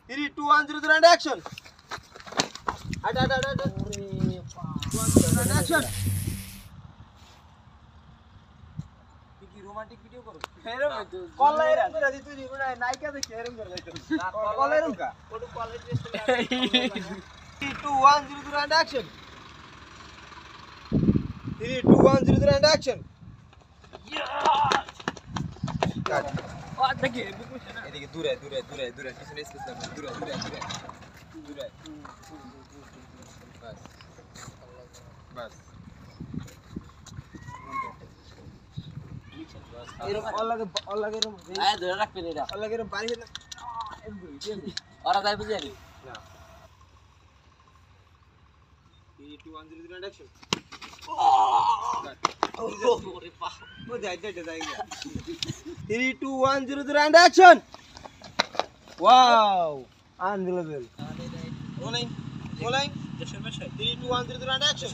3, 2, 1, 0, 0 and action. Action. Romantic video करो call एरम করে দি তুই নায়িকা দেখে এরম করে যাইতো কল এরম কা ওটু call test 3, 2, 1, 0, 0 and action. 3, 2, 1, 0, 0 and action. কাট ও দেখি এদিকে দূরে পিছনে স্পেস না দূরে বাস এরকম অল্লাগে এরকম আয় ধরে রাখবেন এটা অল্লাগে এরকম বাড়ি না ওরা যাই বুঝি না 3, 2, 1, 0, 0 and action. ওরে বাহ ও যাই 3, 2, 1, 0, 0 and action. Wow, unbelievable. Rolling 3, 2, 1, 0, 0 and action.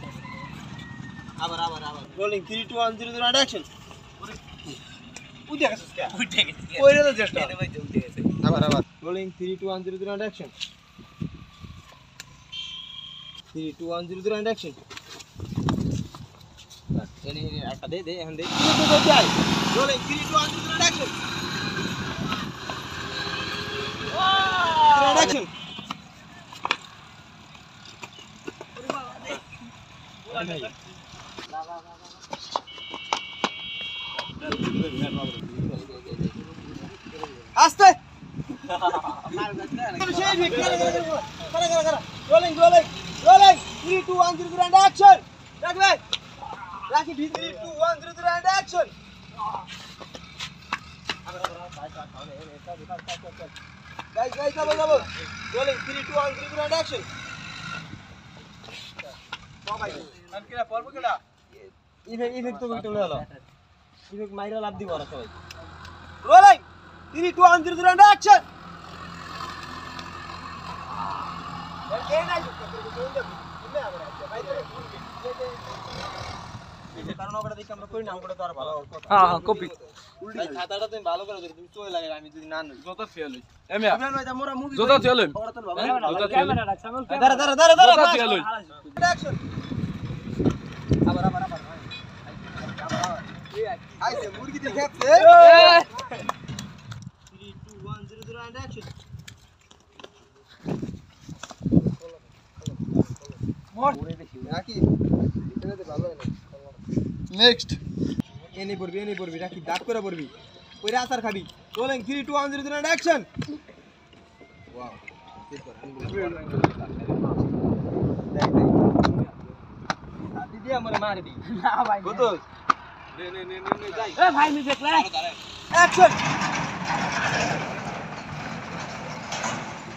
আবার rolling 3, 2, 1, 0, 0 and action. উঠে গেছে কইরে তো চেষ্টা আবার rolling 3, 2, 1, 0, 0 and action. 3, 2, 1, 0, 0 and action. এনে একটা দে এখন দে যাই rolling 3, 2, 1, 0, 0 and action. Wow, action. আস্তে rolling 3, 2, 1, 0, 0 and action. রাখি 3, 2, 1, 0, 0 and action. guys double rolling 3, 2, 1, 0, 0 and action. ভাই আর কিরা পড়ব কিরা ইফেক্ট তো কইতে হলো ইফেক্ট মাইরা লাভ দিব ওরা সবাই rolling 3, 2, 1, 0, 0 and action. কারণ ওটা দেখি আমরা করি না ওটা তো আর ভালো হ্যাঁ কপি ভাই খাতাটা তুমি ভালো করে যদি তুমি চলে লাগে আমি যদি না নই যত ফেল হই এমে ভাই মোরা মুভি যত ফেল হই যত ক্যামেরা রাখ সামল দাঁড়া যত ফেল হই অ্যাকশন আবার আইছে মুরগি দেখাচ্ছে 3, 2, 1, 0, 0 and action. মোর রাকি এটাতে ভালো হয় না নেক্সট এনি পড়বি রাকি দাগ করে পড়বি ওইরা আসার খাবি rolling 3, 2, 1, 0, 0 and action. ওয়াও দিদি আমারে মারবি না ভাই কত নে যাই এ ভাই মি দেখলে অ্যাকশন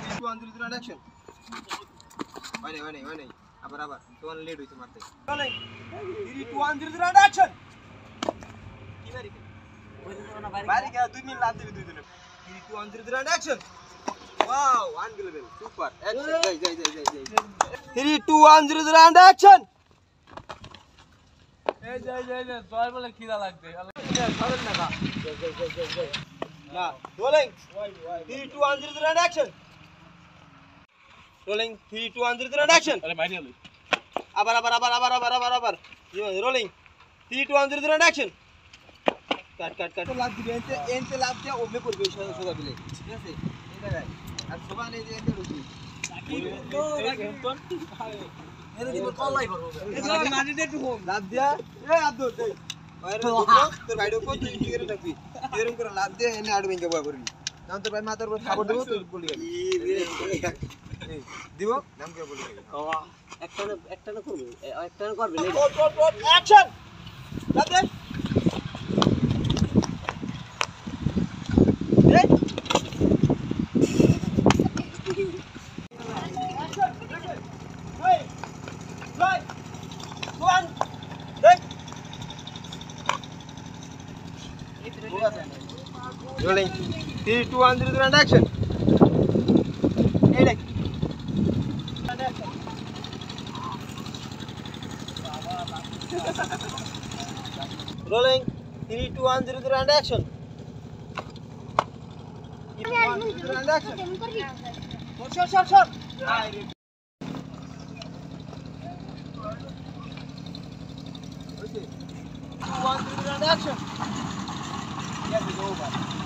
3, 2, 1, 0, 0 and action. ভাই নাই আবার তোমার লেট হইছে মারতে rolling 3, 2, 1, 0, 0 and action. কি বাড়ি কে 2 মিনিট লাভ দিবি 2 দিনে 3, 2, 1, 0, 0 and action. Wow, unbelievable, super action. যাই 3, 2, 1, 0, 0 and action. এই যাই জয় বলে খিদা লাগবে চলেন না না rolling 3, 2, 1, 0, 0 and action. rolling 3, 2, 1, 0, 0 and action. আরে মাইরি হলো আবার rolling 3, 2, 1, 0, 0 and action. কাট লাভ দিবে এনতে লাভ দিয়ে ওমে করবে সোজা দিলে ঠিক আছে এটা ভাই আর সবাই এই যে এনতে রুচি তো এর দিব কল লাইভ হবে এটা মাঝে একটু হোম লাভ দিয়া এ আব্দুল দেই বাইরে তোর ভাইডো কত কি করে রাখবি এরকম করে লাভ দিয়ে এনে আড় ভেঙে বয়া করবি নাম তোর ভাই মাথার উপর খাবার দেব তুই বলি দিব নাম কি বলি একটা না করবে action love they rolling 3, 2, 1, 0, 0 and action. rolling 3, 2, 1, 0, 0 and action. 3, 2, 1, 0, 0 and action. Shot. Direct. Okay. 2, 1, 3, and action. Yes, it's over.